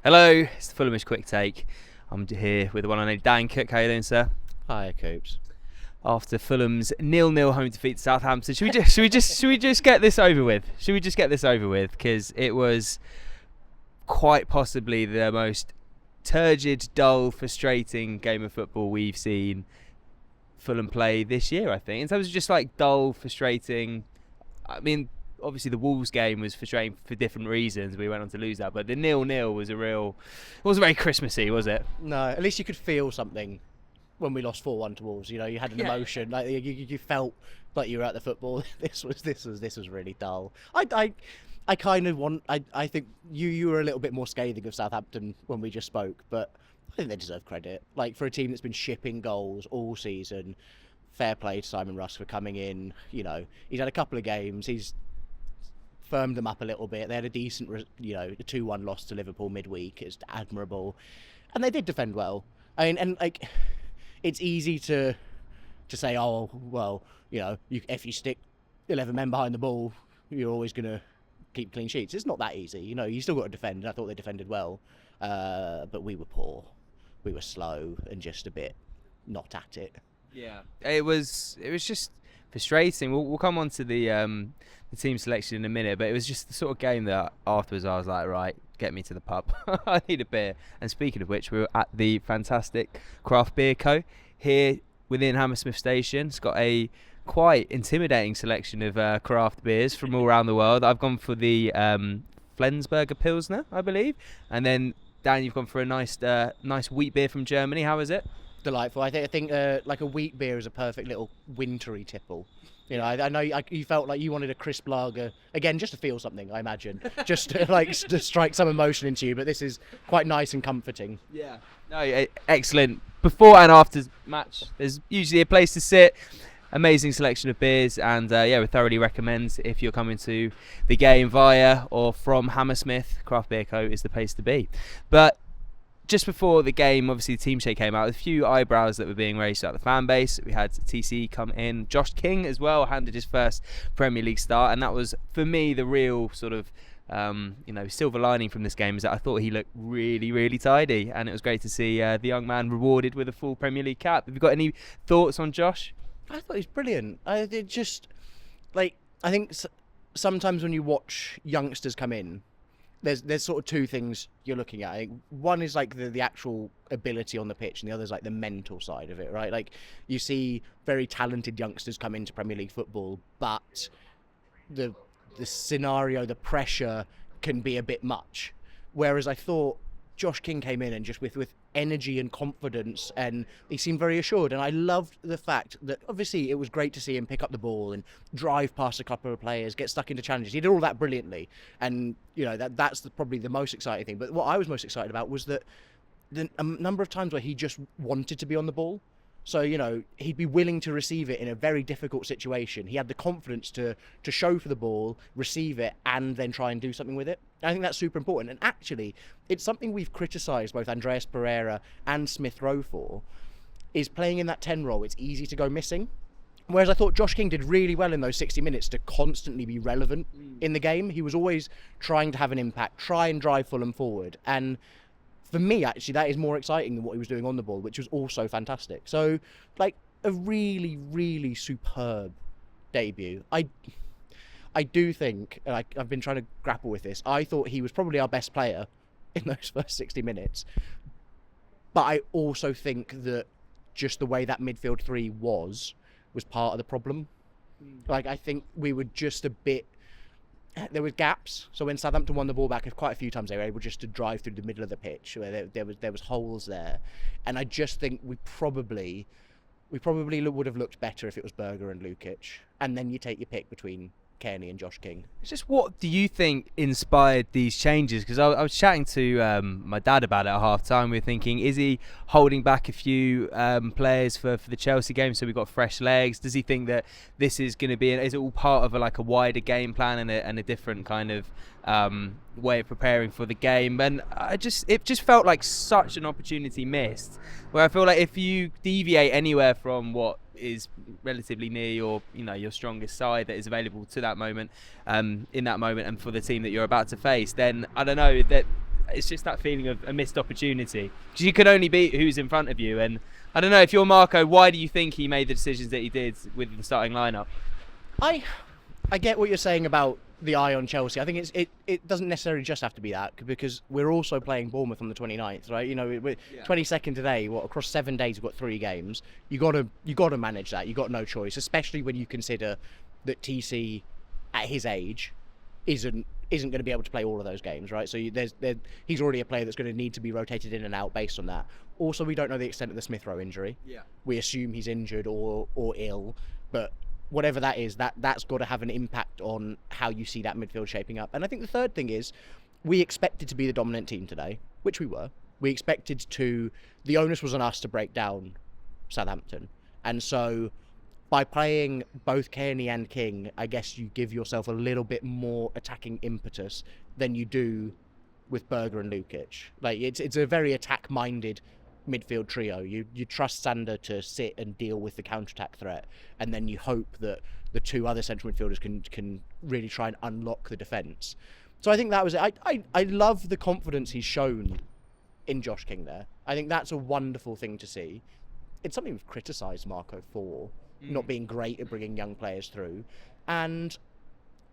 Hello, it's the Fulhamish quick take. I'm here with the one and only Dan Cooke. How you doing, sir? Hi, Coops. After Fulham's 0-0 home defeat to Southampton, should we just get this over with? Should we just get this over with? Because it was quite possibly the most turgid, dull, frustrating game of football we've seen Fulham play this year. I think in terms of just like dull, frustrating. I mean, obviously the Wolves game was frustrating for different reasons. We went on to lose that, but the 0-0 was it wasn't very Christmassy, was it? No, at least you could feel something when we lost 4-1 to Wolves. You know, you had an emotion, like you felt like you were at the football. This was really dull. I kind of want. I think you were a little bit more scathing of Southampton when we just spoke, but I think they deserve credit. Like, for a team that's been shipping goals all season, fair play to Simon Rusk for coming in. You know, he's had a couple of games. He's firmed them up a little bit. They had a decent, a 2-1 loss to Liverpool midweek. It's admirable, and they did defend well. I mean, and like, it's easy to say, oh well, if you stick 11 men behind the ball, you're always going to keep clean sheets. It's not that easy. You still got to defend. And I thought they defended well, but we were poor. We were slow and just a bit not at it. Yeah, it was just frustrating. We'll come on to the team selection in a minute, but it was just the sort of game that afterwards I was like, right, get me to the pub. I need a beer. And speaking of which, we were at the fantastic Craft Beer Co. here within Hammersmith Station. It's got a quite intimidating selection of craft beers from all around the world. I've gone for the Flensburger Pilsner, I believe, and then Dan, you've gone for a nice wheat beer from Germany. How is it? Delightful. I think like a wheat beer is a perfect little wintry tipple. I know you felt like you wanted a crisp lager again, just to feel something. I imagine, just to strike some emotion into you. But this is quite nice and comforting. Yeah. No, excellent. Before and after match, there's usually a place to sit. Amazing selection of beers, and we thoroughly recommend if you're coming to the game via or from Hammersmith, Craft Beer Co. is the place to be. But just before the game, obviously the team sheet came out with a few eyebrows that were being raised throughout the fan base. We had TC come in, Josh King as well handed his first Premier League start, and that was for me the real sort of silver lining from this game is that I thought he looked really, really tidy, and it was great to see the young man rewarded with a full Premier League cap. Have you got any thoughts on Josh? I thought he was brilliant. I think sometimes when you watch youngsters come in, there's sort of two things you're looking at. I think one is like the actual ability on the pitch, and the other is like the mental side of it, right? Like, you see very talented youngsters come into Premier League football, but the scenario, the pressure can be a bit much. Whereas I thought Josh King came in and just with energy and confidence, and he seemed very assured. And I loved the fact that obviously it was great to see him pick up the ball and drive past a couple of players, get stuck into challenges. He did all that brilliantly, and that's probably the most exciting thing. But what I was most excited about was that a number of times where he just wanted to be on the ball. So, he'd be willing to receive it in a very difficult situation. He had the confidence to show for the ball, receive it, and then try and do something with it. I think that's super important. And actually, it's something we've criticised both Andreas Pereira and Smith Rowe for, is playing in that 10 role. It's easy to go missing. Whereas I thought Josh King did really well in those 60 minutes to constantly be relevant in the game. He was always trying to have an impact, try and drive Fulham forward. And for me, actually, that is more exciting than what he was doing on the ball, which was also fantastic. So, like, a really, really superb debut. I do think, and I've been trying to grapple with this, I thought he was probably our best player in those first 60 minutes. But I also think that just the way that midfield three was part of the problem. Like, I think we were just a bit... There was gaps, so when Southampton won the ball back, quite a few times they were able just to drive through the middle of the pitch where there was holes there, and I just think we probably would have looked better if it was Berger and Lukic, and then you take your pick between Kearney and Josh King. It's just, what do you think inspired these changes? Because I was chatting to my dad about it at half time. We were thinking, is he holding back a few players for the Chelsea game so we've got fresh legs? Does he think that this is going to be, is it all part of a wider game plan and a different kind of way of preparing for the game? And it just felt like such an opportunity missed, where I feel like if you deviate anywhere from what is relatively near your strongest side that is available to that moment, in that moment, and for the team that you're about to face, then I don't know, that it's just that feeling of a missed opportunity, because you can only beat who's in front of you. And I don't know, if you're Marco, why do you think he made the decisions that he did with the starting lineup? I get what you're saying about the eye on Chelsea. I think it doesn't necessarily just have to be that, because we're also playing Bournemouth on the 29th, right? You know, we're 22nd today. Across 7 days we've got 3 games. You got to manage that. You got no choice, especially when you consider that TC at his age isn't going to be able to play all of those games, right? So he's already a player that's going to need to be rotated in and out based on that. Also, we don't know the extent of the Smith Rowe injury. Yeah. We assume he's injured or ill, but whatever that is, that's got to have an impact on how you see that midfield shaping up. And I think the third thing is, we expected to be the dominant team today, which we were. We expected to. The onus was on us to break down Southampton, and so by playing both Kearney and King, I guess you give yourself a little bit more attacking impetus than you do with Berger and Lukic. Like it's a very attack-minded midfield trio. You trust Sander to sit and deal with the counter-attack threat, and then you hope that the 2 other central midfielders can really try and unlock the defence. So I think that was it. I love the confidence he's shown in Josh King there. I think that's a wonderful thing to see. It's something we've criticised Marco for, not being great at bringing young players through. And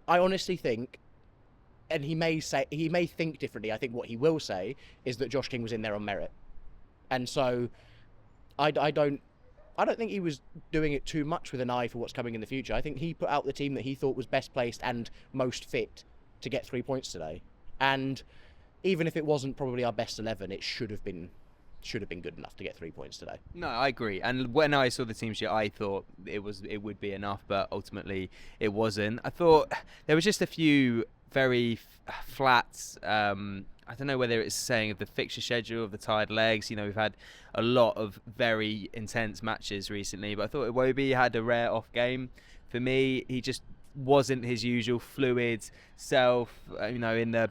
I honestly think, and he may think differently, I think what he will say is that Josh King was in there on merit. And so I don't think he was doing it too much with an eye for what's coming in the future. I think he put out the team that he thought was best placed and most fit to get 3 points today. And even if it wasn't probably our best 11, it should have been good enough to get 3 points today. No, I agree. And when I saw the team sheet, I thought it would be enough, but ultimately it wasn't. I thought there was just a few very flat. I don't know whether it's saying of the fixture schedule, of the tired legs. You know, we've had a lot of very intense matches recently, but I thought Iwobi had a rare off game. For me, he just wasn't his usual fluid self, in the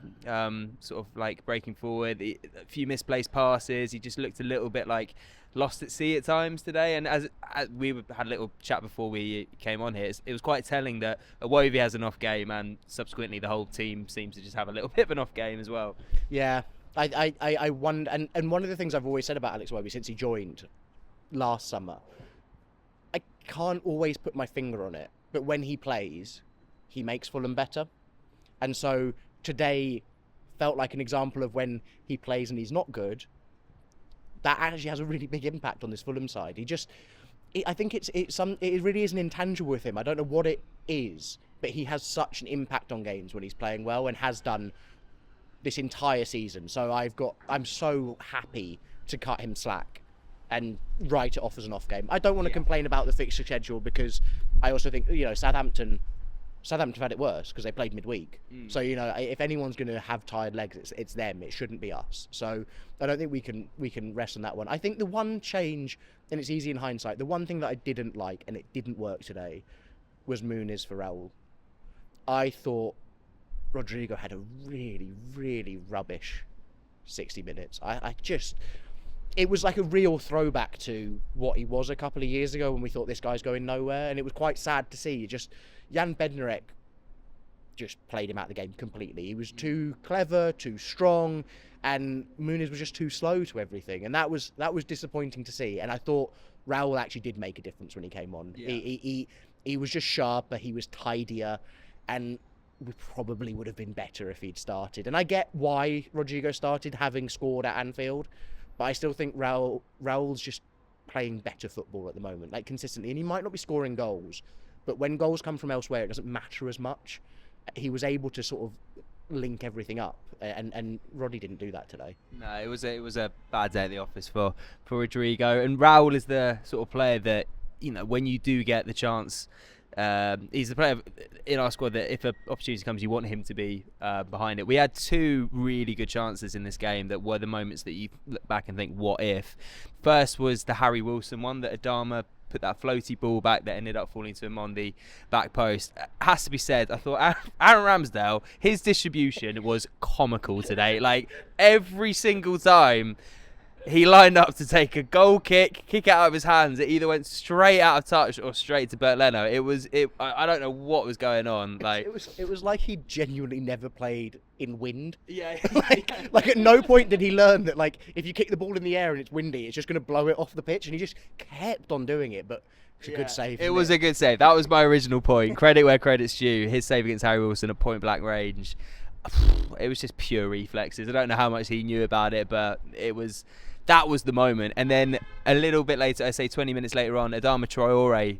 sort of like breaking forward, a few misplaced passes. He just looked a little bit like lost at sea at times today. And as we had a little chat before we came on here, it was quite telling that Iwobi has an off game, and subsequently the whole team seems to just have a little bit of an off game as well. Yeah, I wonder, and one of the things I've always said about Alex Iwobi since he joined last summer, I can't always put my finger on it, but when he plays, he makes Fulham better. And so today felt like an example of when he plays and he's not good, that actually has a really big impact on this Fulham side. I think it really is an intangible with him. I don't know what it is, but he has such an impact on games when he's playing well, and has done this entire season. So I'm so happy to cut him slack and write it off as an off game. I don't want to complain about the fixture schedule, because I also think, Southampton have had it worse because they played midweek. So, if anyone's going to have tired legs, it's them. It shouldn't be us. So I don't think we can rest on that one. I think the one change, and it's easy in hindsight, the one thing that I didn't like, and it didn't work today, was Muniz for Raul. I thought Rodrigo had a really, really rubbish 60 minutes. It was like a real throwback to what he was a couple of years ago when we thought this guy's going nowhere, and it was quite sad to see. Jan Bednarek just played him out of the game completely. He was too clever, too strong, and Muniz was just too slow to everything, and that was disappointing to see. And I thought Raul actually did make a difference when he came on. Yeah. He was just sharper, he was tidier, and we probably would have been better if he'd started. And I get why Rodrigo started, having scored at Anfield, but I still think Raul's just playing better football at the moment, like consistently. And he might not be scoring goals, but when goals come from elsewhere, it doesn't matter as much. He was able to sort of link everything up, and Roddy didn't do that today. No, it was a bad day at the office for Rodrigo. And Raul is the sort of player that, when you do get the chance, he's the player in our squad that if an opportunity comes, you want him to be behind it. We had 2 really good chances in this game that were the moments that you look back and think, what if? First was the Harry Wilson one, that Adama put that floaty ball back that ended up falling to him on the back post. Has to be said, I thought Aaron Ramsdale, his distribution was comical today. Like, every single time he lined up to take a goal kick it out of his hands. It either went straight out of touch or straight to Bert Leno. I don't know what was going on. Like it was like he genuinely never played in wind. Yeah. Like at no point did he learn that like if you kick the ball in the air and it's windy, it's just going to blow it off the pitch, and he just kept on doing it. But it's a good save. It was a good save. That was my original point. Credit where credit's due. His save against Harry Wilson at point blank range. It was just pure reflexes. I don't know how much he knew about it, but that was the moment. And then a little bit later, I say 20 minutes later on, Adama Traore.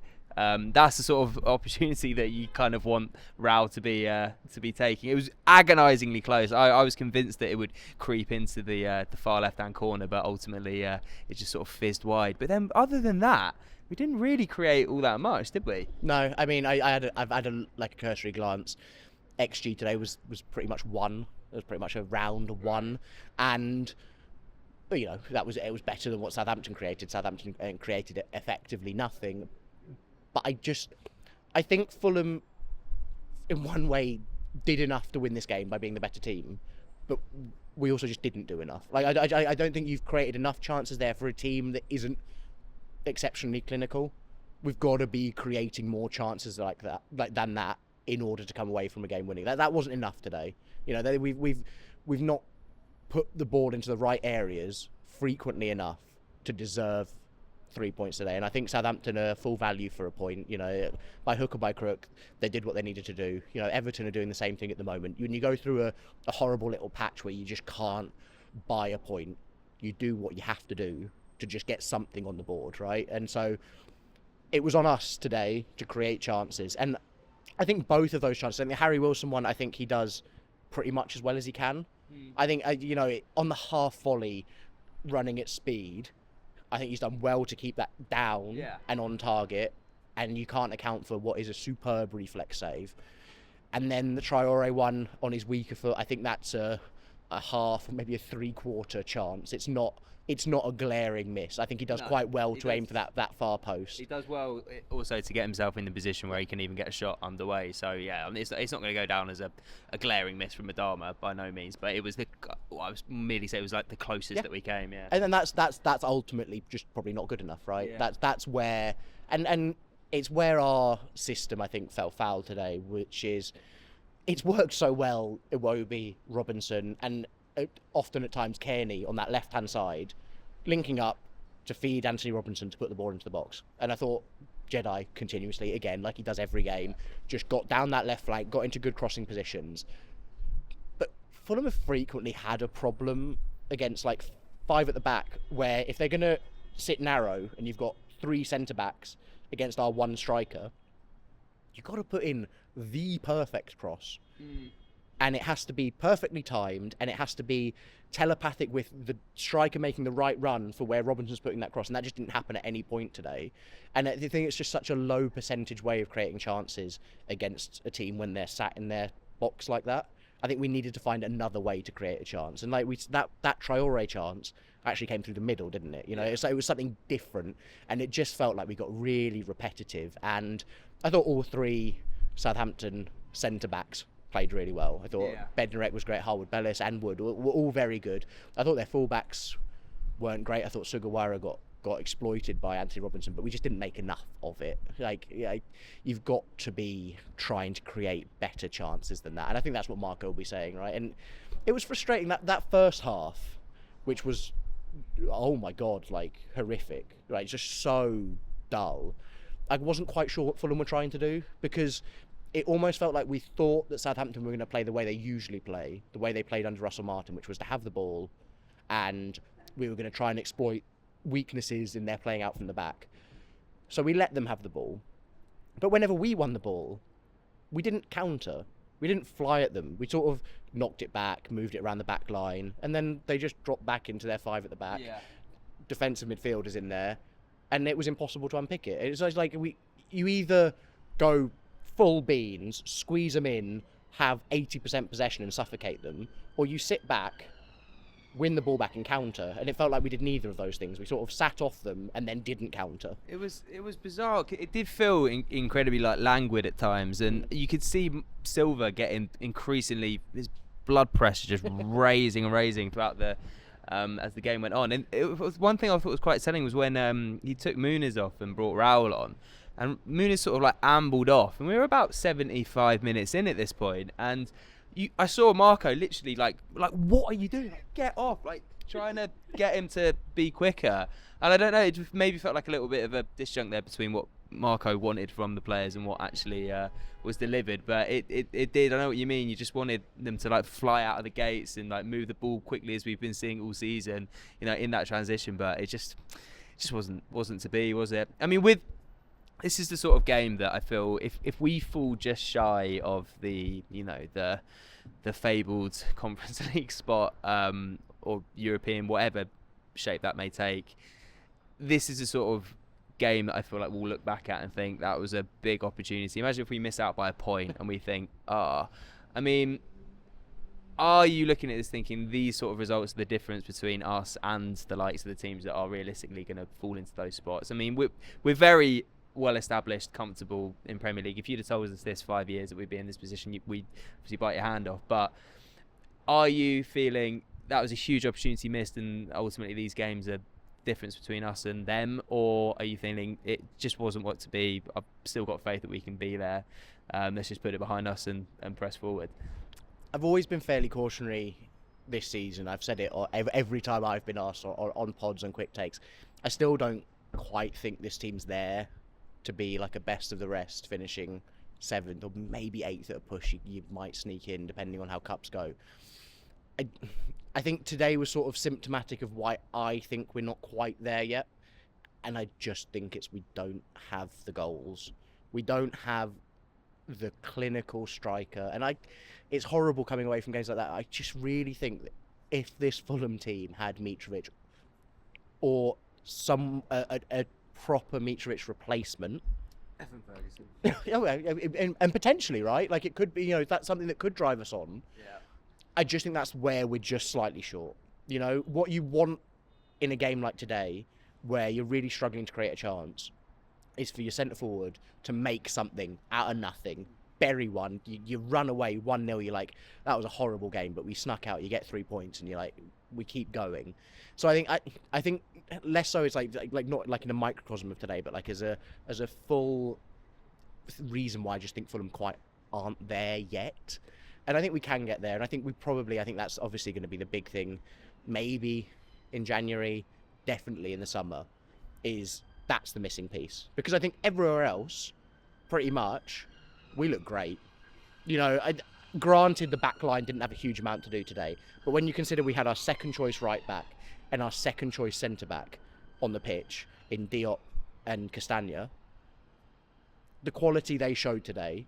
That's the sort of opportunity that you kind of want Rao to be taking. It was agonisingly close. I was convinced that it would creep into the far left-hand corner, but ultimately it just sort of fizzed wide. But then, other than that, we didn't really create all that much, did we? No, I mean, I've had a cursory glance. XG today was pretty much 1. It was pretty much a round 1, and you know it was better than what Southampton created. Southampton created it effectively nothing. But I think Fulham, in one way, did enough to win this game by being the better team, but we also just didn't do enough. Like I don't think you've created enough chances there for a team that isn't exceptionally clinical. We've got to be creating more chances like that, than that, in order to come away from a game winning. That wasn't enough today. You know, we've not put the ball into the right areas frequently enough to deserve 3 points today. And I think Southampton are full value for a point. You know, by hook or by crook, they did what they needed to do. You know, Everton are doing the same thing at the moment. When you go through a horrible little patch where you just can't buy a point, you do what you have to do to just get something on the board, right? And so it was on us today to create chances. And I think both of those chances, I think the Harry Wilson one, I think he does pretty much as well as he can. I think, you know, on the half volley, running at speed, I think he's done well to keep that down and on target, and you can't account for what is a superb reflex save. And then the Traore one on his weaker foot, I think that's a half, maybe a 3/4 chance. It's not a glaring miss. I think he does quite well to aim for that far post. He does well also to get himself in the position where he can even get a shot underway. So yeah, I mean, it's not going to go down as a glaring miss from Adama by no means. But it was I was merely say it was like the closest that we came. Yeah. And then that's ultimately just probably not good enough, right? Yeah. That's where and it's where our system I think fell foul today, which is it's worked so well. Iwobi, Robinson, and often at times Kearney on that left-hand side, linking up to feed Anthony Robinson to put the ball into the box. And I thought Jedi continuously, again, like he does every game, just got down that left flank, got into good crossing positions. But Fulham have frequently had a problem against like 5 at the back, where if they're going to sit narrow and you've got 3 centre-backs against our 1 striker, you've got to put in the perfect cross. And it has to be perfectly timed, and it has to be telepathic with the striker making the right run for where Robinson's putting that cross, and that just didn't happen at any point today. And I think it's just such a low percentage way of creating chances against a team when they're sat in their box like that. I think we needed to find another way to create a chance, and like that Traore chance actually came through the middle, didn't it? You know, it was something different, and it just felt like we got really repetitive. And I thought all 3 Southampton centre backs played really well. I thought Bednarek was great, Harwood Bellis and Wood were all very good. I thought their fullbacks weren't great. I thought Sugawara got exploited by Anthony Robinson, but we just didn't make enough of it. You've got to be trying to create better chances than that, and I think that's what Marco will be saying, right? And it was frustrating that first half, which was, oh my god, like horrific, right? Just so dull. I wasn't quite sure what Fulham were trying to do, because it almost felt like we thought that Southampton were going to play the way they usually play, the way they played under Russell Martin, which was to have the ball, and we were going to try and exploit weaknesses in their playing out from the back. So we let them have the ball. But whenever we won the ball, we didn't counter. We didn't fly at them. We sort of knocked it back, moved it around the back line, and then they just dropped back into their 5 at the back. Yeah. Defensive midfielders in there, and it was impossible to unpick it. It was like you either go full beans, squeeze them in, have 80% possession and suffocate them, or you sit back, win the ball back and counter. And it felt like we did neither of those things. We sort of sat off them and then didn't counter. It was bizarre. It did feel incredibly like languid at times, and you could see Silva getting increasingly, his blood pressure just raising throughout the as the game went on. And it was one thing I thought was quite telling was when he took Muniz off and brought Raul on, and Muniz sort of like ambled off, and we were about 75 minutes in at this point, and I saw Marco literally like what are you doing? Like, get off! Like trying to get him to be quicker. And I don't know, it just maybe felt like a little bit of a disjunct there between what Marco wanted from the players and what actually was delivered. But it did. I know what you mean. You just wanted them to like fly out of the gates and like move the ball quickly, as we've been seeing all season, in that transition. But it just wasn't to be, was it? I mean, this is the sort of game that I feel if we fall just shy of the fabled Conference League spot or European, whatever shape that may take, this is a sort of game that I feel like we'll look back at and think that was a big opportunity. Imagine if we miss out by a point and we think, I mean, are you looking at this thinking these sort of results are the difference between us and the likes of the teams that are realistically going to fall into those spots? I mean, we're very well established, comfortable in Premier League. If you'd have told us this 5 years that we'd be in this position, we'd obviously bite your hand off. But are you feeling that was a huge opportunity missed and ultimately these games are difference between us and them, or are you feeling it just wasn't what to be? I've still got faith that we can be there. Let's just put it behind us and press forward. I've always been fairly cautionary this season. I've said it every time I've been asked on pods and quick takes. I still don't quite think this team's there to be like a best of the rest, finishing 7th or maybe 8th at a push. You might sneak in depending on how cups go. I think today was sort of symptomatic of why I think we're not quite there yet. And I just think we don't have the goals. We don't have the clinical striker. And it's horrible coming away from games like that. I just really think that if this Fulham team had Mitrovic or a proper Mitrovic replacement, Evan Ferguson. and potentially, right? Like it could be, that's something that could drive us on. Yeah. I just think that's where we're just slightly short. What you want in a game like today, where you're really struggling to create a chance, is for your centre forward to make something out of nothing, bury one, you run away 1-0, you're like, that was a horrible game, but we snuck out, you get 3 points, and you're like, we keep going. So I think less so it's like not like in a microcosm of today, but like as a full reason why I just think Fulham quite aren't there yet. And I think we can get there, and I think that's obviously going to be the big thing, maybe in January, definitely in the summer, that's the missing piece. Because I think everywhere else, pretty much, we look great. Granted the back line didn't have a huge amount to do today, but when you consider we had our second choice right back and our second choice centre back on the pitch in Diop and Castagna, the quality they showed today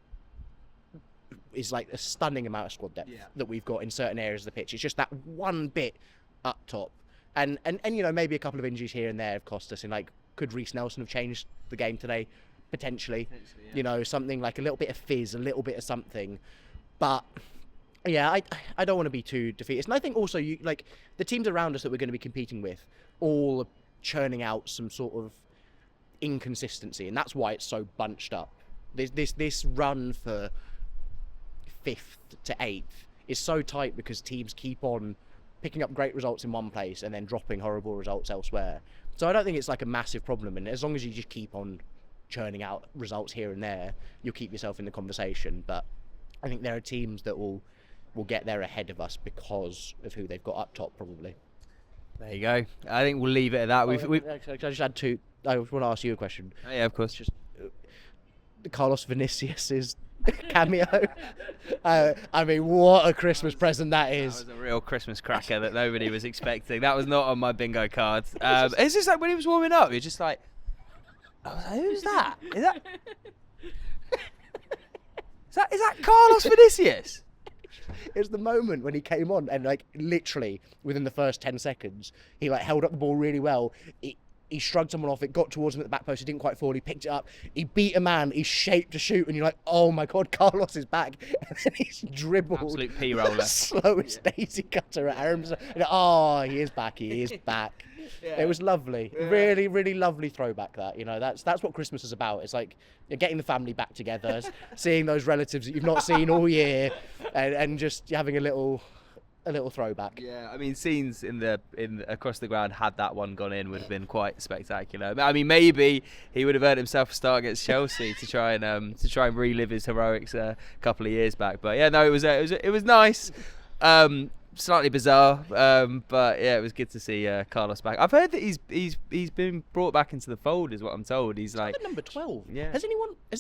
is like a stunning amount of squad depth that we've got in certain areas of the pitch. It's just that one bit up top, and maybe a couple of injuries here and there have cost us. And like, could Reece Nelson have changed the game today? Potentially, yeah. Something like a little bit of fizz, a little bit of something. But yeah, I don't want to be too defeatist. And I think also the teams around us that we're going to be competing with all are churning out some sort of inconsistency, and that's why it's so bunched up. This run for 5th to 8th is so tight because teams keep on picking up great results in one place and then dropping horrible results elsewhere. So I don't think it's like a massive problem, and as long as you just keep on churning out results here and there, you'll keep yourself in the conversation. But I think there are teams that will get there ahead of us because of who they've got up top, probably. There you go. I think we'll leave it at that. I just had two. I want to ask you a question. Oh, yeah, of course. Just Carlos Vinicius's cameo. I mean, what a Christmas present that is. That was a real Christmas cracker that nobody was expecting. That was not on my bingo card. It's just like when he was warming up, you're just like, I was like, who's that? Is that Carlos Vinicius? It was the moment when he came on and like literally within the first 10 seconds, he like held up the ball really well. He shrugged someone off. It got towards him at the back post. He didn't quite fall. He picked it up. He beat a man. He shaped to shoot. And you're like, oh my God, Carlos is back. And then he's dribbled. Absolute P-roller. Slowest daisy cutter at Aram's. Oh, he is back. He is back. Yeah. It was lovely. Yeah. Really, really lovely throwback that. That's what Christmas is about. It's like you're getting the family back together, seeing those relatives that you've not seen all year, and just having a little a little throwback. Yeah, I mean, scenes in across the ground had that one gone in would have been quite spectacular. I mean, maybe he would have earned himself a start against Chelsea to try and relive his heroics a couple of years back. But yeah, no, it was nice. Slightly bizarre, but yeah, it was good to see Carlos back. I've heard that he's been brought back into the fold, is what I'm told. He's like at number 12. Yeah. Has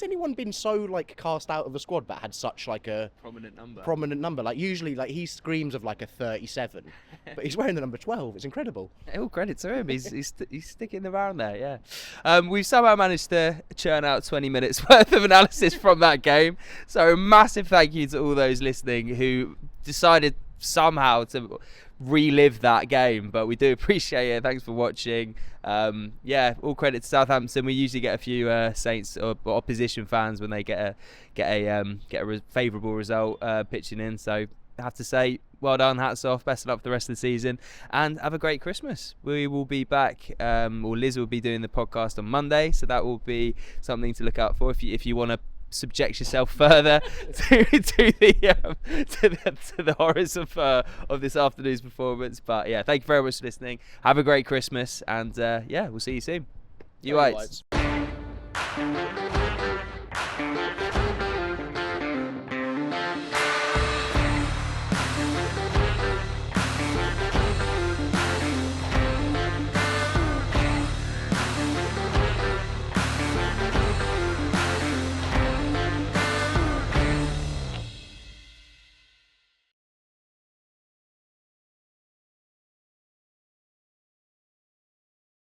anyone been so like cast out of a squad but had such like a prominent number? Like usually, like he screams of like a 37, but he's wearing the number 12. It's incredible. All credit to him. He's sticking around there. Yeah. We've somehow managed to churn out 20 minutes worth of analysis from that game. So a massive thank you to all those listening who decided somehow to relive that game, but we do appreciate it. Thanks for watching. All credit to Southampton. We usually get a few Saints or opposition fans when they get a favourable result pitching in, so I have to say well done, hats off, best of luck for the rest of the season, and have a great Christmas. We will be back, or Liz will be doing the podcast on Monday, so that will be something to look out for if you want to subject yourself further to the horrors of this afternoon's performance. But yeah, thank you very much for listening. Have a great Christmas, and we'll see you soon. You whites.